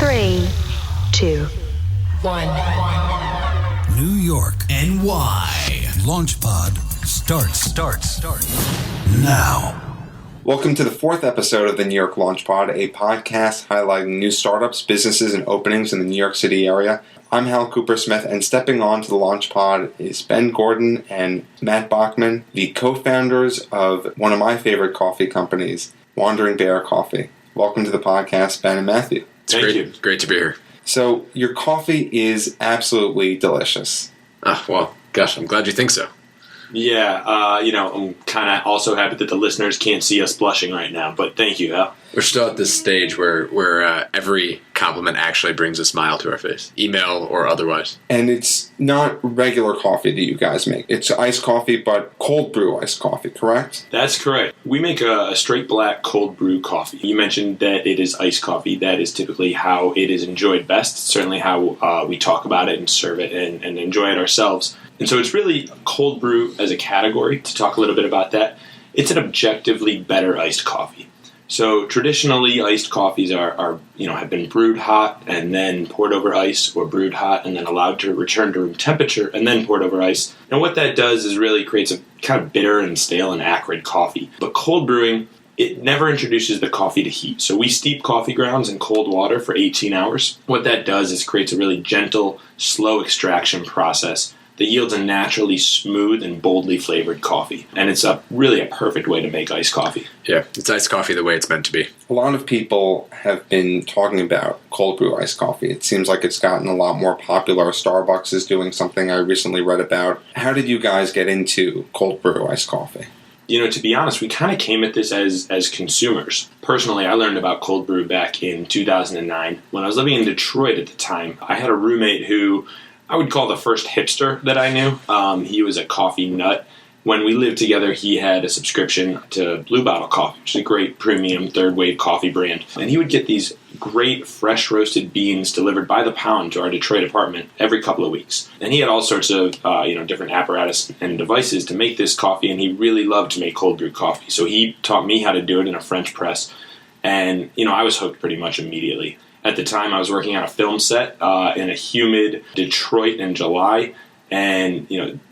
3, 2, 1. New York, NY. LaunchPod starts now. Welcome to the fourth episode of the New York LaunchPod, a podcast highlighting new startups, businesses, and openings in the New York City area. I'm Hal Cooper-Smith, and stepping on to the LaunchPod is Ben Gordon and Matt Bachmann, the co-founders of one of my favorite coffee companies, Wandering Bear Coffee. Welcome to the podcast, Ben and Matthew. Thank you. Great to be here. So, your coffee is absolutely delicious. Well, gosh, I'm glad you think so. Yeah, I'm kind of also happy that the listeners can't see us blushing right now, but thank you, Hal. We're still at this stage where every compliment actually brings a smile to our face, email or otherwise. And it's not regular coffee that you guys make. It's iced coffee, but cold brew iced coffee, correct? That's correct. We make a straight black cold brew coffee. You mentioned that it is iced coffee. That is typically how it is enjoyed best, certainly how we talk about it and serve it and enjoy it ourselves. And so it's really cold brew as a category. To talk a little bit about that, it's an objectively better iced coffee. So traditionally, iced coffees are have been brewed hot and then poured over ice, or brewed hot and then allowed to return to room temperature and then poured over ice. And what that does is really creates a kind of bitter and stale and acrid coffee. But cold brewing, it never introduces the coffee to heat. So we steep coffee grounds in cold water for 18 hours. What that does is creates a really gentle, slow extraction process that yields a naturally smooth and boldly flavored coffee. And it's really a perfect way to make iced coffee. Yeah, it's iced coffee the way it's meant to be. A lot of people have been talking about cold brew iced coffee. It seems like it's gotten a lot more popular. Starbucks is doing something I recently read about. How did you guys get into cold brew iced coffee? To be honest, we kind of came at this as consumers. Personally, I learned about cold brew back in 2009. When I was living in Detroit at the time, I had a roommate who I would call the first hipster that I knew. He was a coffee nut. When we lived together, he had a subscription to Blue Bottle Coffee, which is a great premium third-wave coffee brand. And he would get these great fresh roasted beans delivered by the pound to our Detroit apartment every couple of weeks. And he had all sorts of different apparatus and devices to make this coffee, and he really loved to make cold brew coffee. So he taught me how to do it in a French press, and I was hooked pretty much immediately. At the time, I was working on a film set in a humid Detroit in July, and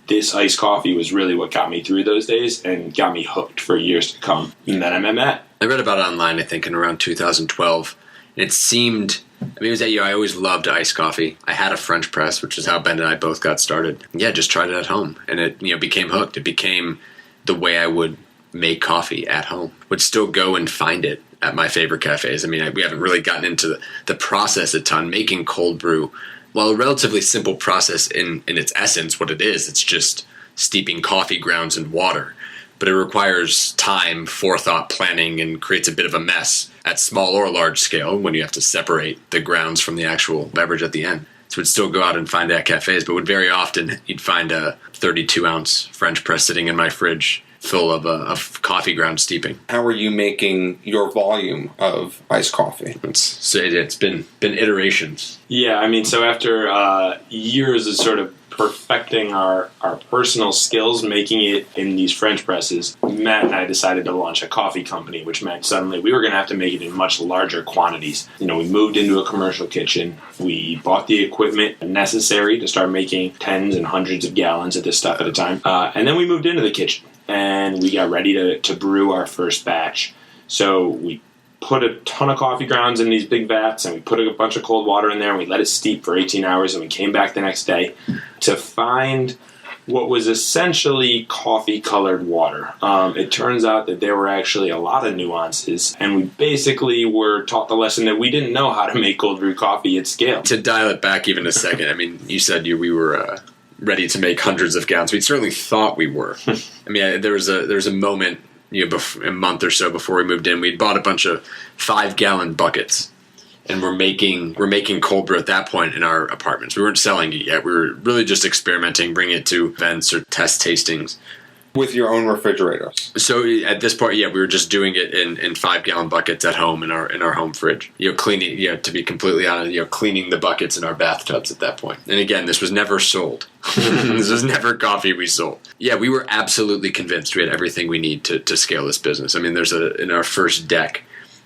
this iced coffee was really what got me through those days and got me hooked for years to come. And then I met Matt. I read about it online, I think, in around 2012. And it seemed, it was I always loved iced coffee. I had a French press, which is how Ben and I both got started. Yeah, just tried it at home, and it became hooked. It became the way I would make coffee at home. Would still go and find it at my favorite cafes. We haven't really gotten into the process a ton. Making cold brew, while a relatively simple process in its essence, what it is, it's just steeping coffee grounds in water. But it requires time, forethought, planning, and creates a bit of a mess at small or large scale when you have to separate the grounds from the actual beverage at the end. So we'd still go out and find it at cafes, but very often you'd find a 32-ounce French press sitting in my fridge full of coffee ground steeping. How are you making your volume of iced coffee? It's been iterations. Yeah, so after years of sort of perfecting our personal skills, making it in these French presses, Matt and I decided to launch a coffee company, which meant suddenly we were going to have to make it in much larger quantities. We moved into a commercial kitchen. We bought the equipment necessary to start making tens and hundreds of gallons of this stuff at a time. And then we moved into the kitchen, and we got ready to brew our first batch. So we put a ton of coffee grounds in these big vats, and we put a bunch of cold water in there, and we let it steep for 18 hours, and we came back the next day to find what was essentially coffee-colored water. It turns out that there were actually a lot of nuances, and we basically were taught the lesson that we didn't know how to make cold brew coffee at scale. To dial it back even a second, you said we were ready to make hundreds of gallons. We certainly thought we were. There was a moment, a month or so before we moved in, we'd bought a bunch of 5-gallon buckets, and we're making cold brew at that point in our apartments. We weren't selling it yet. We were really just experimenting, bringing it to events or test tastings. With your own refrigerators. So at this point, we were just doing it in 5-gallon buckets at home in our home fridge. Cleaning, to be completely honest, cleaning the buckets in our bathtubs at that point. And again, this was never sold. This was never coffee we sold. Yeah, we were absolutely convinced we had everything we need to scale this business. There's in our first deck,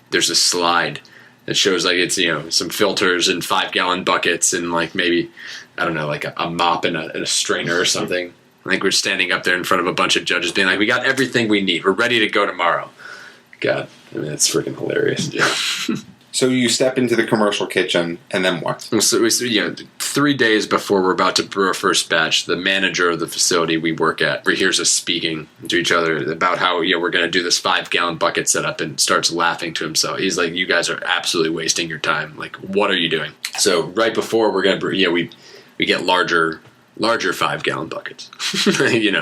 there's a slide It shows like it's, some filters and 5-gallon buckets and like maybe, I don't know, like a mop and a strainer or something. I think we're standing up there in front of a bunch of judges being like, we got everything we need. We're ready to go tomorrow. God, I mean, it's freaking hilarious. Yeah. So you step into the commercial kitchen, and then what? So 3 days before we're about to brew our first batch, the manager of the facility we work at hears us speaking to each other about how we're going to do this 5-gallon bucket setup, and starts laughing to himself. He's like, "You guys are absolutely wasting your time. Like, what are you doing?" So right before we're going to brew, we get larger 5-gallon buckets. Like you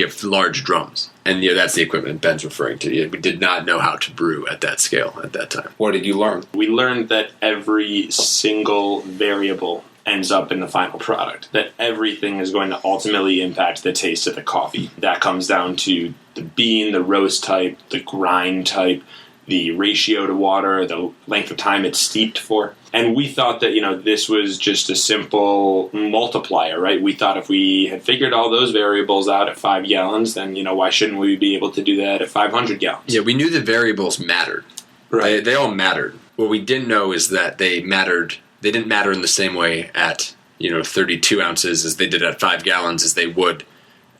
have large drums. And that's the equipment Ben's referring to. We did not know how to brew at that scale at that time. What did you learn? We learned that every single variable ends up in the final product, that everything is going to ultimately impact the taste of the coffee. That comes down to the bean, the roast type, the grind type, the ratio to water, the length of time it's steeped for. And we thought that, this was just a simple multiplier, right? We thought if we had figured all those variables out at 5 gallons, then, why shouldn't we be able to do that at 500 gallons? Yeah, we knew the variables mattered. Right. They all mattered. What we didn't know is that they mattered. They didn't matter in the same way at, 32 ounces as they did at 5 gallons as they would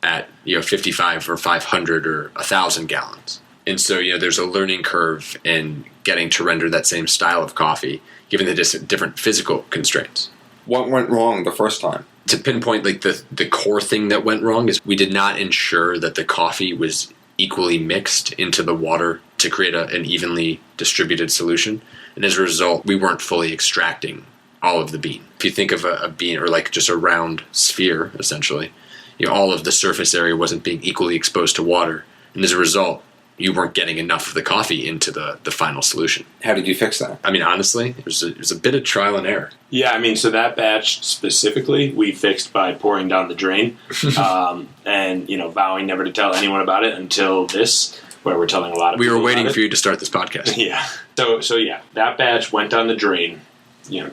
at, 55 or 500 or 1,000 gallons. And so, there's a learning curve in getting to render that same style of coffee, given the different physical constraints. What went wrong the first time? To pinpoint the core thing that went wrong is we did not ensure that the coffee was equally mixed into the water to create an evenly distributed solution. And as a result, we weren't fully extracting all of the bean. If you think of a bean, or like just a round sphere, essentially, all of the surface area wasn't being equally exposed to water. And as a result, you weren't getting enough of the coffee into the final solution. How did you fix that? I mean, honestly, it was a bit of trial and error. Yeah, so that batch specifically, we fixed by pouring down the drain and, vowing never to tell anyone about it until this, where we're telling a lot of people. We were waiting for you to start this podcast. Yeah. So yeah, that batch went down the drain,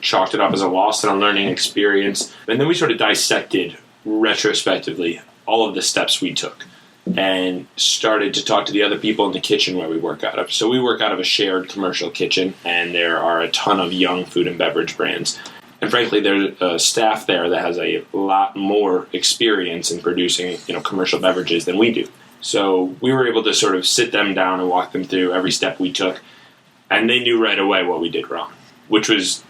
chalked it up as a loss and a learning experience. And then we sort of dissected retrospectively all of the steps we took, and started to talk to the other people in the kitchen where we work out of. So we work out of a shared commercial kitchen, and there are a ton of young food and beverage brands. And frankly, there's a staff there that has a lot more experience in producing, commercial beverages than we do. So we were able to sort of sit them down and walk them through every step we took, and they knew right away what we did wrong, which was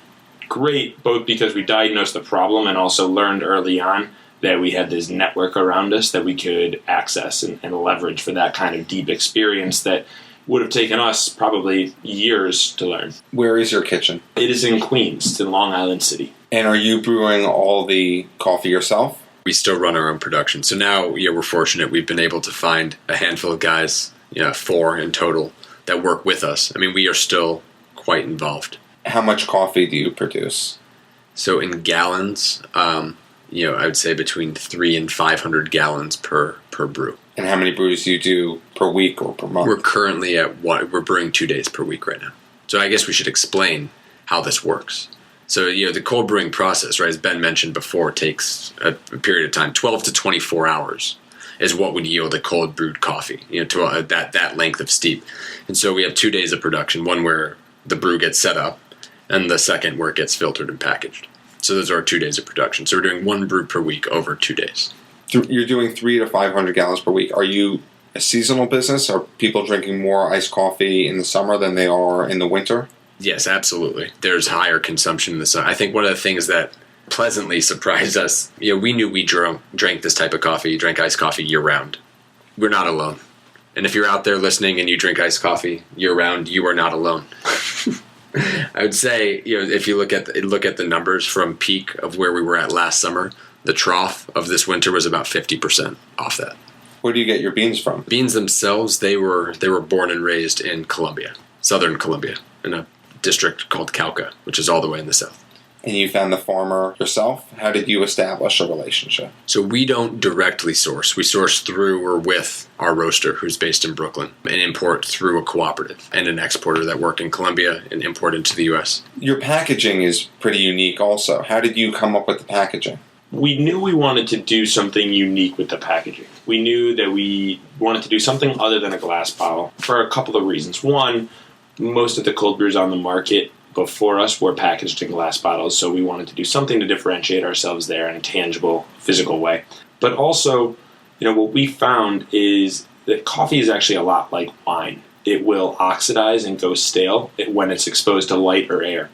great, both because we diagnosed the problem and also learned early on that we had this network around us that we could access and leverage for that kind of deep experience that would have taken us probably years to learn. Where is your kitchen? It is in Queens. It's in Long Island City. And are you brewing all the coffee yourself? We still run our own production. So now, we're fortunate. We've been able to find a handful of guys, 4 in total, that work with us. I mean, we are still quite involved. How much coffee do you produce? So in gallons, I would say between 300 and 500 gallons per brew. And how many brews do you do per week or per month? We're currently we're brewing 2 days per week right now. So I guess we should explain how this works. So, the cold brewing process, right, as Ben mentioned before, takes a period of time. 12 to 24 hours is what would yield a cold brewed coffee, to that length of steep. And so we have 2 days of production, one where the brew gets set up, and the second where it gets filtered and packaged. So those are our 2 days of production. So we're doing 1 brew per week over 2 days. You're doing 300 to 500 gallons per week. Are you a seasonal business? Are people drinking more iced coffee in the summer than they are in the winter? Yes, absolutely. There's higher consumption in the summer. I think one of the things that pleasantly surprised us, we knew we drank this type of coffee, drank iced coffee year round. We're not alone. And if you're out there listening and you drink iced coffee year round, you are not alone. I would say, if you look at the numbers from peak of where we were at last summer, the trough of this winter was about 50% off that. Where do you get your beans from? Beans themselves, they were born and raised in Colombia, southern Colombia, in a district called Cauca, which is all the way in the south. And you found the farmer yourself? How did you establish a relationship? So we don't directly source. We source through or with our roaster, who's based in Brooklyn, and import through a cooperative and an exporter that work in Colombia and import into the U.S. Your packaging is pretty unique also. How did you come up with the packaging? We knew we wanted to do something unique with the packaging. We knew that we wanted to do something other than a glass bottle for a couple of reasons. One, most of the cold brews on the market before us were packaged in glass bottles, so we wanted to do something to differentiate ourselves there in a tangible, physical way. But also, what we found is that coffee is actually a lot like wine. It will oxidize and go stale when it's exposed to light or air.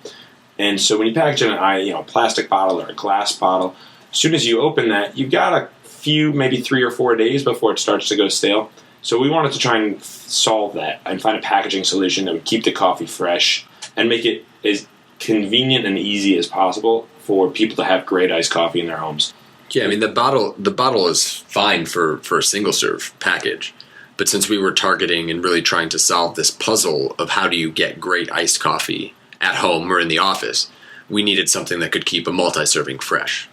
And so when you package it in a plastic bottle or a glass bottle, as soon as you open that, you've got a few, maybe 3 or 4 days before it starts to go stale. So we wanted to try and solve that and find a packaging solution that would keep the coffee fresh and make it as convenient and easy as possible for people to have great iced coffee in their homes. Yeah, I mean, the bottle is fine for a single serve package. But since we were targeting and really trying to solve this puzzle of how do you get great iced coffee at home or in the office, we needed something that could keep a multi-serving fresh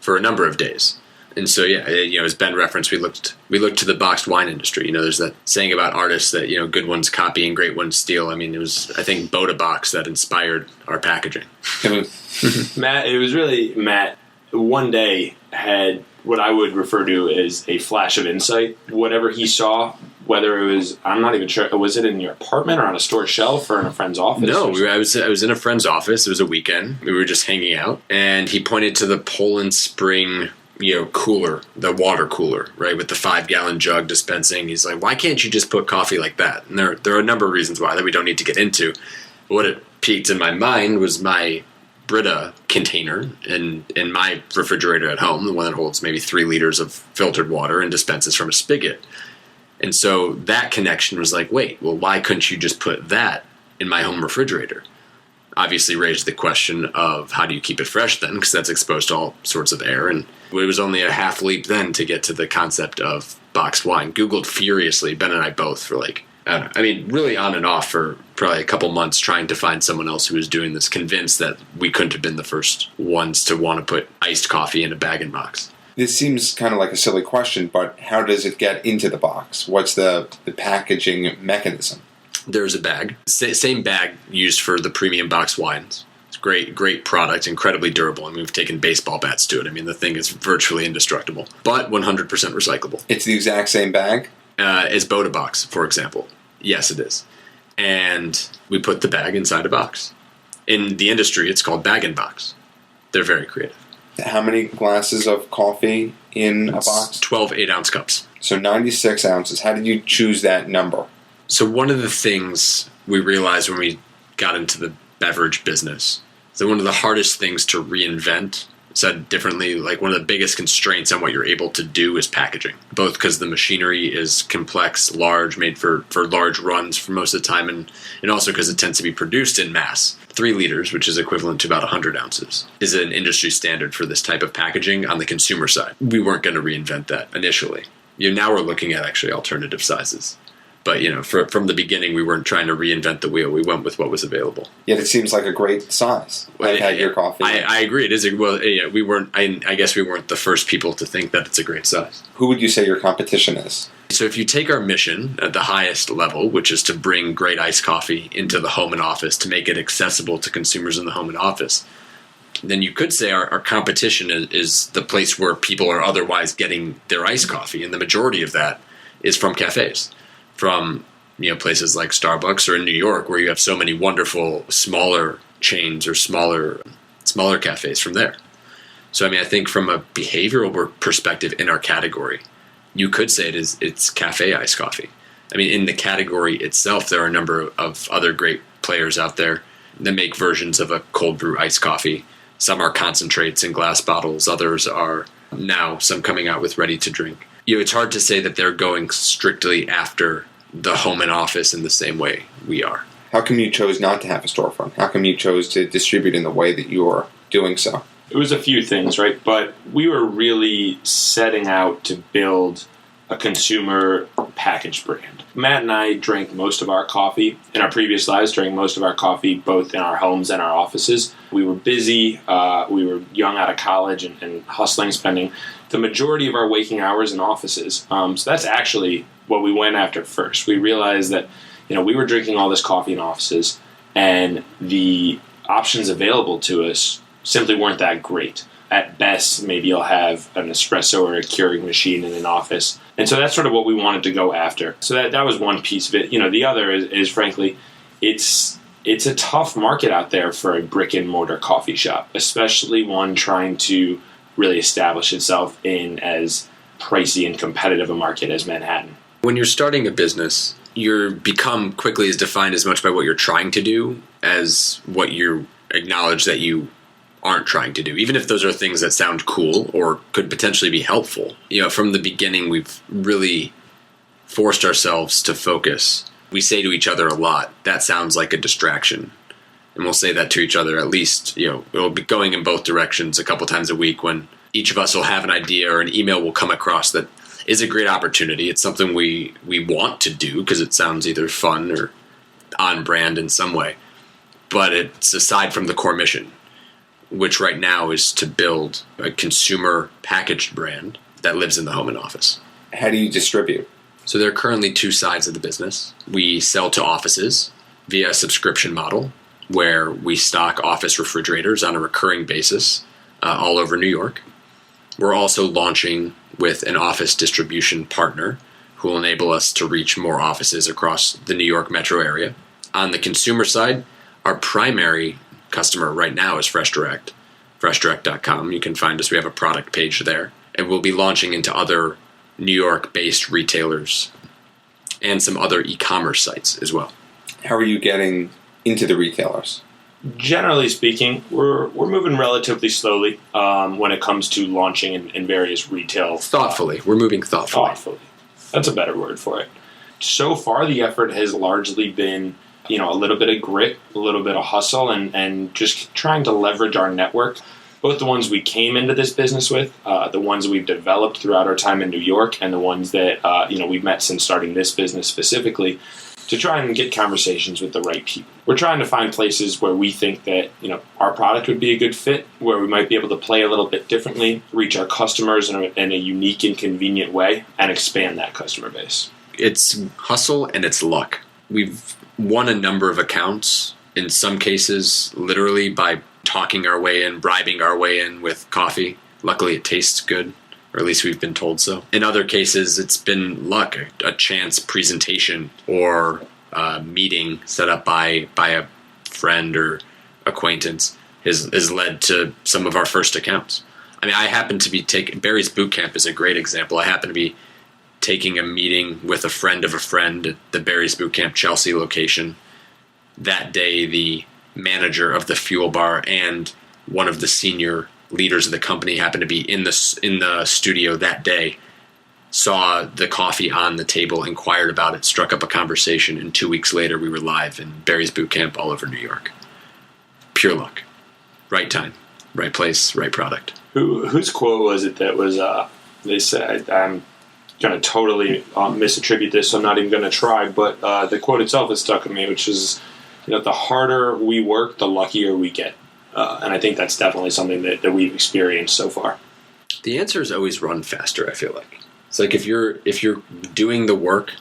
for a number of days. And so, as Ben referenced, we looked to the boxed wine industry. There's that saying about artists that, good ones copy and great ones steal. I mean, it was, I think, Boda Box that inspired our packaging. Matt, one day had what I would refer to as a flash of insight. Whatever he saw, whether it was, I'm not even sure, was it in your apartment or on a store shelf or in a friend's office? No, I was in a friend's office. It was a weekend. We were just hanging out, and he pointed to the Poland Spring cooler, the water cooler, right, with the 5-gallon jug dispensing. He's like, why can't you just put coffee like that? And there are a number of reasons why that we don't need to get into. But what it piqued in my mind was my Brita container in my refrigerator at home, the one that holds maybe 3 liters of filtered water and dispenses from a spigot. And so that connection was like, wait, well, why couldn't you just put that in my home refrigerator? Obviously raised the question of how do you keep it fresh then, because that's exposed to all sorts of air. And it was only a half leap then to get to the concept of boxed wine. Googled furiously, Ben and I both, for really on and off for probably a couple months trying to find someone else who was doing this, convinced that we couldn't have been the first ones to want to put iced coffee in a bag-in-box. This seems kind of like a silly question, but how does it get into the box? What's the packaging mechanism? There's a bag. Same bag used for the premium boxed wines. It's great product, incredibly durable. I mean, we've taken baseball bats to it. I mean, the thing is virtually indestructible, but 100% recyclable. It's the exact same bag? As Boda Box, for example. Yes, it is. And we put the bag inside a box. In the industry, it's called bag-in-box. They're very creative. How many glasses of coffee in a box? 12 8-ounce cups. So 96 ounces. How did you choose that number? So one of the things we realized when we got into the beverage business is that one of the hardest things to reinvent, said differently, like one of the biggest constraints on what you're able to do is packaging, both because the machinery is complex, large, made for large runs for most of the time, and also because it tends to be produced in mass. 3 liters, which is equivalent to about 100 ounces, is an industry standard for this type of packaging on the consumer side. We weren't going to reinvent that initially. Now we're looking at actually alternative sizes. But, from the beginning, we weren't trying to reinvent the wheel. We went with what was available. Yet it seems like a great size. I've had your coffee. I agree. It is. We weren't. I guess we weren't the first people to think that it's a great size. Who would you say your competition is? So if you take our mission at the highest level, which is to bring great iced coffee into the home and office, to make it accessible to consumers in the home and office, then you could say our competition is the place where people are otherwise getting their iced coffee. And the majority of that is from cafes. From places like Starbucks or in New York, where you have so many wonderful smaller chains or smaller cafes from there. So I think from a behavioral perspective in our category, you could say it's cafe iced coffee. In the category itself, there are a number of other great players out there that make versions of a cold brew iced coffee. Some are concentrates in glass bottles. Others are now some coming out with ready to drink. It's hard to say that they're going strictly after the home and office in the same way we are. How come you chose not to have a storefront? How come you chose to distribute in the way that you are doing so? It was a few things, right? But we were really setting out to build a consumer packaged brand. Matt and I drank most of our coffee in our previous lives, drank most of our coffee both in our homes and our offices. We were busy. We were young out of college and hustling, spending the majority of our waking hours in offices. So that's actually what we went after first. We realized that we were drinking all this coffee in offices, and the options available to us simply weren't that great. At best, maybe you'll have an espresso or a Keurig machine in an office. And so that's sort of what we wanted to go after. So that was one piece of it. The other is frankly, it's it's a tough market out there for a brick and mortar coffee shop, especially one trying to really establish itself in as pricey and competitive a market as Manhattan. When you're starting a business, you become quickly as defined as much by what you're trying to do as what you acknowledge that you aren't trying to do, even if those are things that sound cool or could potentially be helpful. From the beginning, we've really forced ourselves to focus. We say to each other a lot, that sounds like a distraction. And we'll say that to each other at least, it'll be going in both directions a couple times a week when each of us will have an idea or an email will come across that is a great opportunity. It's something we want to do because it sounds either fun or on brand in some way. But it's aside from the core mission, which right now is to build a consumer packaged brand that lives in the home and office. How do you distribute? So there are currently two sides of the business. We sell to offices via a subscription model where we stock office refrigerators on a recurring basis all over New York. We're also launching with an office distribution partner who will enable us to reach more offices across the New York metro area. On the consumer side, our primary customer right now is FreshDirect, freshdirect.com. You can find us. We have a product page there. And we'll be launching into other New York-based retailers and some other e-commerce sites as well. How are you getting into the retailers? Generally speaking, we're moving relatively slowly when it comes to launching in various retail. Thoughtfully. We're moving thoughtfully. That's a better word for it. So far, the effort has largely been, a little bit of grit, a little bit of hustle, and just trying to leverage our network. Both the ones we came into this business with, the ones we've developed throughout our time in New York, and the ones that we've met since starting this business specifically, to try and get conversations with the right people. We're trying to find places where we think that our product would be a good fit, where we might be able to play a little bit differently, reach our customers in a unique and convenient way, and expand that customer base. It's hustle and it's luck. We've won a number of accounts, in some cases literally by talking our way in, bribing our way in with coffee. Luckily, it tastes good, or at least we've been told so. In other cases, it's been luck, a chance presentation or a meeting set up by a friend or acquaintance has led to some of our first accounts. I mean, I happen to be taking Barry's Boot Camp is a great example. I happen to be taking a meeting with a friend of a friend at the Barry's Boot Camp Chelsea location. That day, the manager of the fuel bar and one of the senior leaders of the company happened to be in the studio that day, saw the coffee on the table, inquired about it, struck up a conversation, and 2 weeks later we were live in Barry's Boot Camp all over New York. Pure luck. Right time, right place, right product. Whose quote was it that was, they said, I'm going to totally misattribute this, so I'm not even going to try, but the quote itself has stuck with me, which is, the harder we work, the luckier we get. And I think that's definitely something that we've experienced so far. The answer is always run faster, I feel like. It's like if you're doing the work,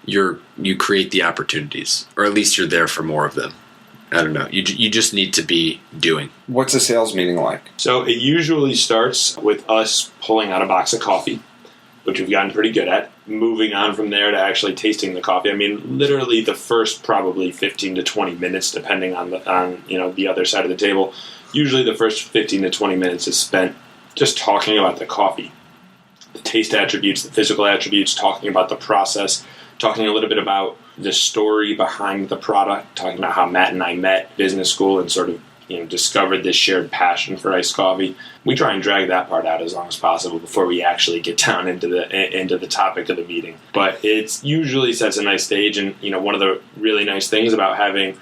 you create the opportunities, or at least you're there for more of them. I don't know. You just need to be doing. What's a sales meeting like? So it usually starts with us pulling out a box of coffee, which we've gotten pretty good at, moving on from there to actually tasting the coffee. I mean, literally the first probably 15 to 20 minutes, depending on the other side of the table. Usually the first 15 to 20 minutes is spent just talking about the coffee, the taste attributes, the physical attributes, talking about the process, talking a little bit about the story behind the product, talking about how Matt and I met business school and sort of discovered this shared passion for iced coffee. We try and drag that part out as long as possible before we actually get down into the topic of the meeting. But it usually sets a nice stage, and one of the really nice things about having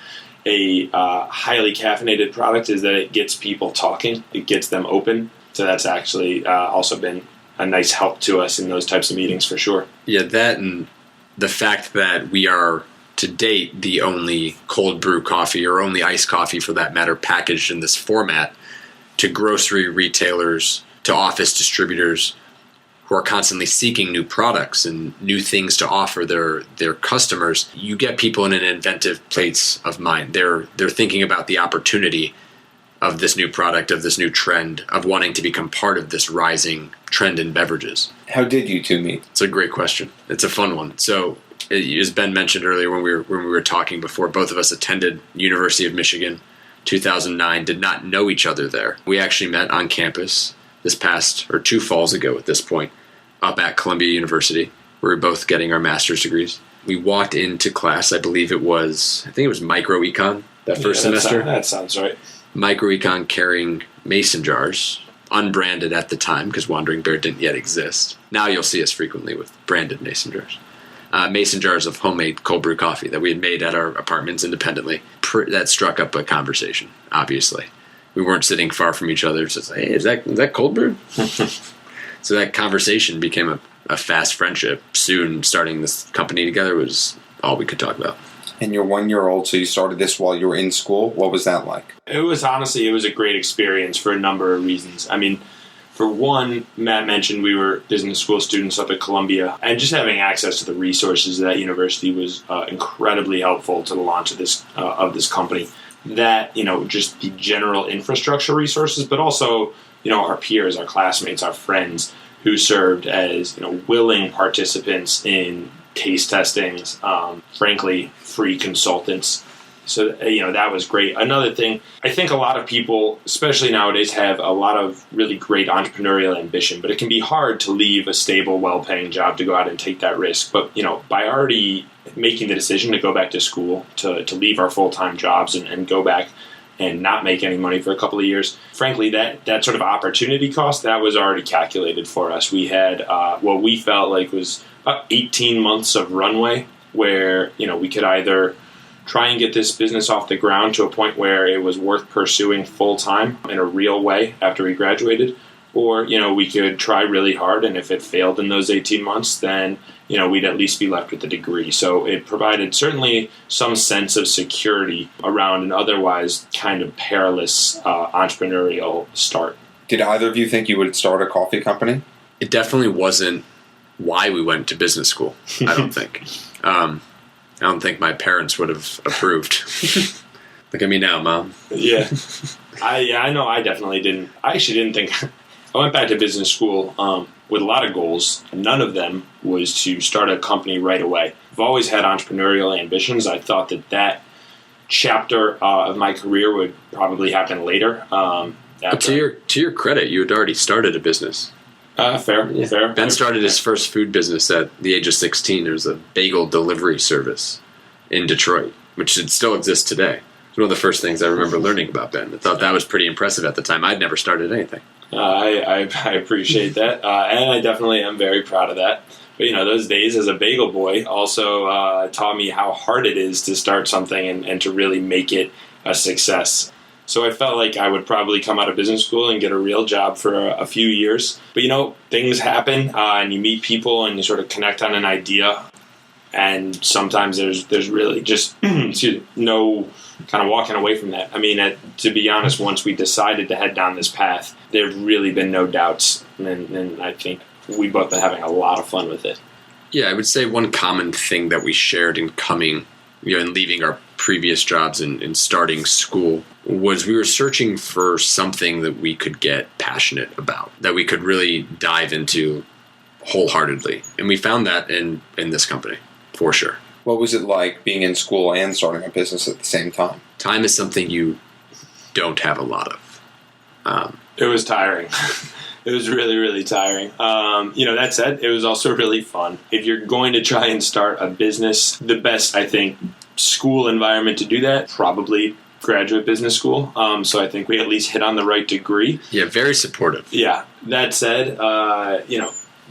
a highly caffeinated product is that it gets people talking, it gets them open. So that's actually also been a nice help to us in those types of meetings for sure. Yeah, that and the fact that we are, to date, the only cold brew coffee, or only iced coffee for that matter, packaged in this format to grocery retailers, to office distributors who are constantly seeking new products and new things to offer their customers. You get people in an inventive place of mind. They're thinking about the opportunity of this new product, of this new trend, of wanting to become part of this rising trend in beverages. How did you two meet? It's a great question. It's a fun one. So as Ben mentioned earlier when we were talking before, both of us attended University of Michigan, 2009. Did not know each other there. We actually met on campus this past, or 2 falls ago at this point, up at Columbia University. We were both getting our master's degrees. We walked into class. I think it was microecon that first semester. That sounds right. Microecon carrying mason jars, unbranded at the time because Wandering Bear didn't yet exist. Now you'll see us frequently with branded mason jars. Mason jars of homemade cold brew coffee that we had made at our apartments independently. That struck up a conversation, obviously. We weren't sitting far from each other. So it's like, hey, is that cold brew? So that conversation became a fast friendship. Soon starting this company together was all we could talk about. And you're 1 year old, so you started this while you were in school. What was that like? It was a great experience for a number of reasons. I mean, for one, Matt mentioned we were business school students up at Columbia, and just having access to the resources of that university was incredibly helpful to the launch of this company. That, just the general infrastructure resources, but also, our peers, our classmates, our friends who served as, willing participants in taste testings, frankly, free consultants. So, that was great. Another thing, I think a lot of people, especially nowadays, have a lot of really great entrepreneurial ambition, but it can be hard to leave a stable, well-paying job to go out and take that risk. But, by already making the decision to go back to school, to leave our full-time jobs and go back and not make any money for a couple of years, frankly, that sort of opportunity cost, that was already calculated for us. We had what we felt like was about 18 months of runway where, we could either try and get this business off the ground to a point where it was worth pursuing full-time in a real way after we graduated, or, we could try really hard, and if it failed in those 18 months, then, we'd at least be left with a degree. So it provided certainly some sense of security around an otherwise kind of perilous entrepreneurial start. Did either of you think you would start a coffee company? It definitely wasn't why we went to business school, I don't think. I don't think my parents would have approved. Look at me now, Mom. Yeah. I know I definitely didn't. I actually didn't think. I went back to business school with a lot of goals. None of them was to start a company right away. I've always had entrepreneurial ambitions. I thought that chapter of my career would probably happen later. But to your credit, you had already started a business. Fair. Ben started his first food business at the age of 16. There was a bagel delivery service in Detroit, which still exists today. It's one of the first things I remember learning about Ben. I thought that was pretty impressive at the time. I'd never started anything. I appreciate that, and I definitely am very proud of that. But, those days as a bagel boy also taught me how hard it is to start something and to really make it a success. So I felt like I would probably come out of business school and get a real job for a few years. But, things happen, and you meet people and you sort of connect on an idea. And sometimes there's really just no kind of walking away from that. I mean, to be honest, once we decided to head down this path, there've really been no doubts. And I think we both been having a lot of fun with it. Yeah, I would say one common thing that we shared in coming, and leaving our previous jobs and starting school was we were searching for something that we could get passionate about, that we could really dive into wholeheartedly. And we found that in this company, for sure. What was it like being in school and starting a business at the same time? Time is something you don't have a lot of. It was tiring. It was really, really tiring. That said, it was also really fun. If you're going to try and start a business, the best, I think, school environment to do that, probably graduate business school. So I think we at least hit on the right degree. Yeah, very supportive. Yeah. That said,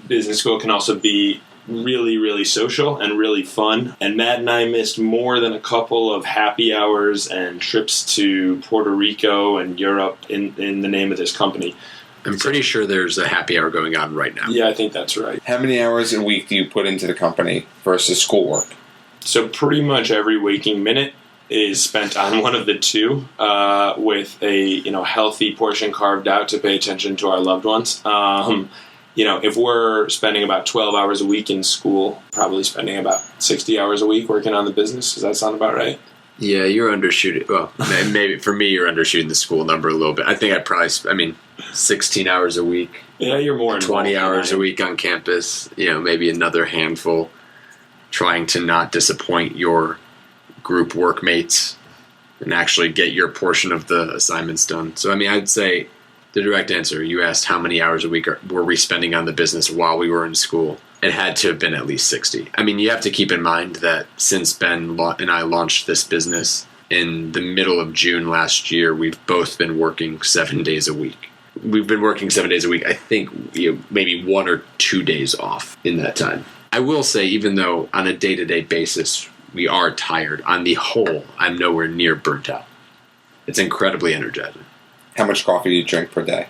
business school can also be really, really social and really fun. And Matt and I missed more than a couple of happy hours and trips to Puerto Rico and Europe in the name of this company. I'm pretty sure there's a happy hour going on right now. Yeah, I think that's right. How many hours a week do you put into the company versus schoolwork? So pretty much every waking minute is spent on one of the two, with a healthy portion carved out to pay attention to our loved ones. If we're spending about 12 hours a week in school, probably spending about 60 hours a week working on the business. Does that sound about right? Yeah, you're undershooting. Well, maybe for me, you're undershooting the school number a little bit. I think 16 hours a week. Yeah, you're more 20 hours a week on campus. Maybe another handful trying to not disappoint your group workmates and actually get your portion of the assignments done. So, I mean, I'd say the direct answer, you asked how many hours a week were we spending on the business while we were in school. It had to have been at least 60. I mean, you have to keep in mind that since Ben and I launched this business in the middle of June last year, we've both been working 7 days a week. We've been working 7 days a week. I think maybe 1 or 2 days off in that time. I will say, even though on a day-to-day basis we are tired, on the whole, I'm nowhere near burnt out. It's incredibly energizing. How much coffee do you drink per day?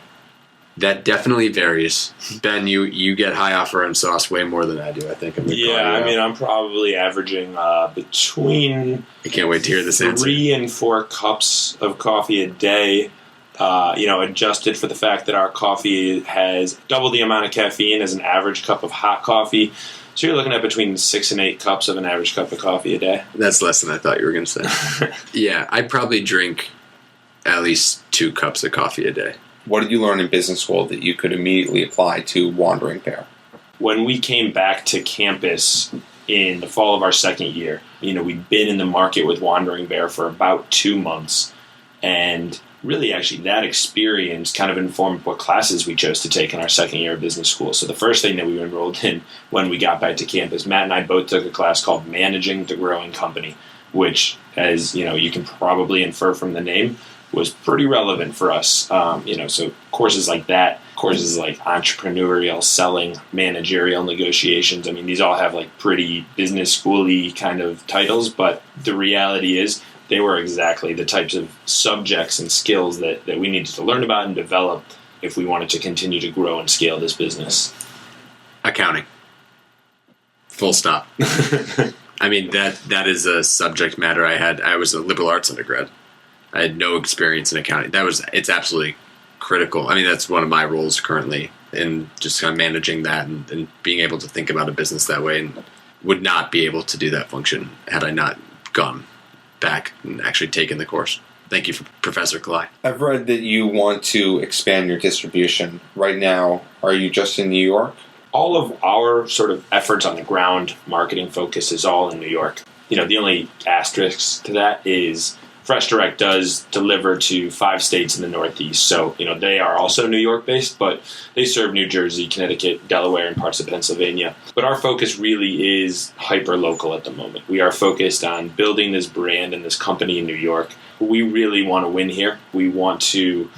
That definitely varies. Ben, you get high off and sauce way more than I do, I think. I mean, I'm probably averaging between I can't wait to hear this answer. 3 and 4 cups of coffee a day. Adjusted for the fact that our coffee has double the amount of caffeine as an average cup of hot coffee. So you're looking at between 6 and 8 cups of an average cup of coffee a day. That's less than I thought you were going to say. Yeah, I probably drink at least 2 cups of coffee a day. What did you learn in business school that you could immediately apply to Wandering Bear? When we came back to campus in the fall of our second year, we'd been in the market with Wandering Bear for about 2 months. And really, actually, that experience kind of informed what classes we chose to take in our second year of business school. So the first thing that we enrolled in when we got back to campus, Matt and I both took a class called Managing the Growing Company, which, as you can probably infer from the name, was pretty relevant for us. So courses like that, courses like entrepreneurial selling, managerial negotiations. I mean, these all have like pretty business school-y kind of titles, but the reality is they were exactly the types of subjects and skills that we needed to learn about and develop if we wanted to continue to grow and scale this business. Accounting. Full stop. I mean, that is a subject matter I had. I was a liberal arts undergrad. I had no experience in accounting. It's absolutely critical. I mean, that's one of my roles currently in just kind of managing that and being able to think about a business that way, and would not be able to do that function had I not gone back and actually taken the course. Thank you, Professor Kalai. I've read that you want to expand your distribution. Right now, are you just in New York? All of our sort of efforts on the ground, marketing focus is all in New York. The only asterisk to that is Fresh Direct does deliver to 5 states in the Northeast. So, they are also New York-based, but they serve New Jersey, Connecticut, Delaware, and parts of Pennsylvania. But our focus really is hyper-local at the moment. We are focused on building this brand and this company in New York. We really want to win here. We want to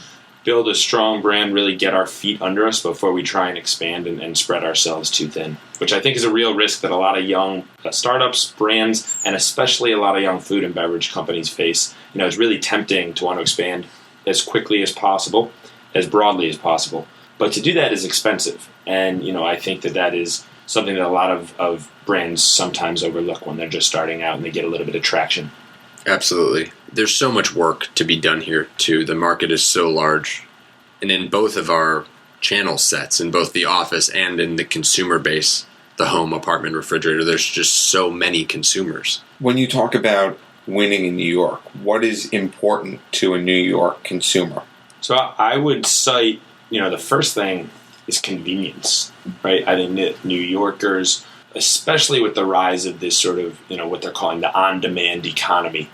build a strong brand, really get our feet under us before we try and expand and spread ourselves too thin, which I think is a real risk that a lot of young startups, brands, and especially a lot of young food and beverage companies face. It's really tempting to want to expand as quickly as possible, as broadly as possible. But to do that is expensive. And, I think that is something that a lot of brands sometimes overlook when they're just starting out and they get a little bit of traction. Absolutely. There's so much work to be done here, too. The market is so large. And in both of our channel sets, in both the office and in the consumer base, the home, apartment, refrigerator, there's just so many consumers. When you talk about winning in New York, what is important to a New York consumer? So I would cite, the first thing is convenience, right? I think that New Yorkers, especially with the rise of this sort of, what they're calling the on-demand economy,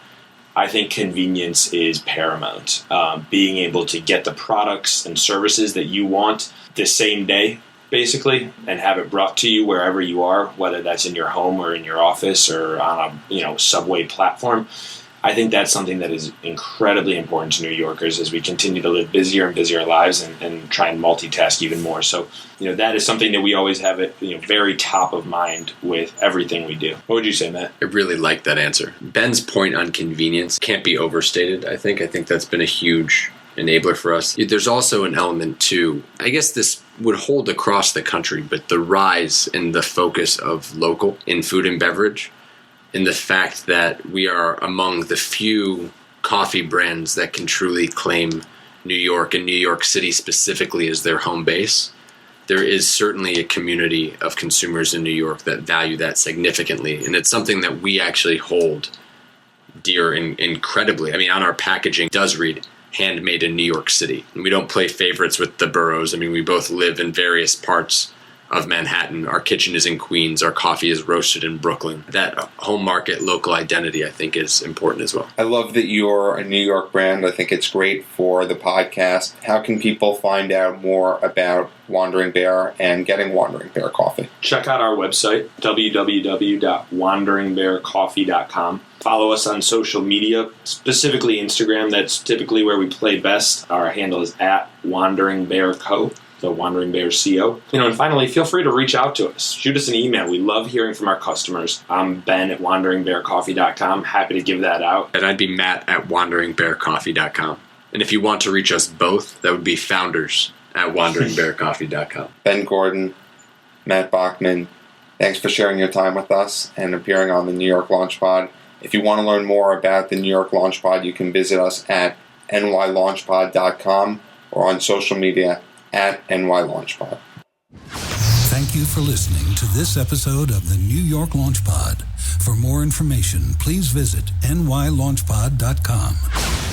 I think convenience is paramount. Being able to get the products and services that you want the same day, basically, and have it brought to you wherever you are, whether that's in your home or in your office or on a subway platform. I think that's something that is incredibly important to New Yorkers as we continue to live busier and busier lives and try and multitask even more. So, that is something that we always have it, very top of mind with everything we do. What would you say, Matt? I really like that answer. Ben's point on convenience can't be overstated, I think. I think that's been a huge enabler for us. There's also an element too, I guess this would hold across the country, but the rise in the focus of local in food and beverage, in the fact that we are among the few coffee brands that can truly claim New York and New York City specifically as their home base. There is certainly a community of consumers in New York that value that significantly, and it's something that we actually hold dear incredibly. I mean, on our packaging it does read handmade in New York City. And we don't play favorites with the boroughs. I mean, we both live in various parts of Manhattan. Our kitchen is in Queens. Our coffee is roasted in Brooklyn. That home market, local identity, I think, is important as well. I love that you're a New York brand. I think it's great for the podcast. How can people find out more about Wandering Bear and getting Wandering Bear coffee? Check out our website, www.wanderingbearcoffee.com. Follow us on social media, specifically Instagram. That's typically where we play best. Our handle is @WanderingBearCo. So Wandering Bear CO. And finally, feel free to reach out to us. Shoot us an email. We love hearing from our customers. I'm Ben at wanderingbearcoffee.com. Happy to give that out. And I'd be Matt at wanderingbearcoffee.com. And if you want to reach us both, that would be founders at wanderingbearcoffee.com. Ben Gordon, Matt Bachmann, thanks for sharing your time with us and appearing on the New York Launch Pod. If you want to learn more about the New York Launch Pod, you can visit us at nylaunchpod.com or on social media at nylaunchpod. Thank you for listening to this episode of the New York Launch Pod. For more information, please visit nylaunchpod.com.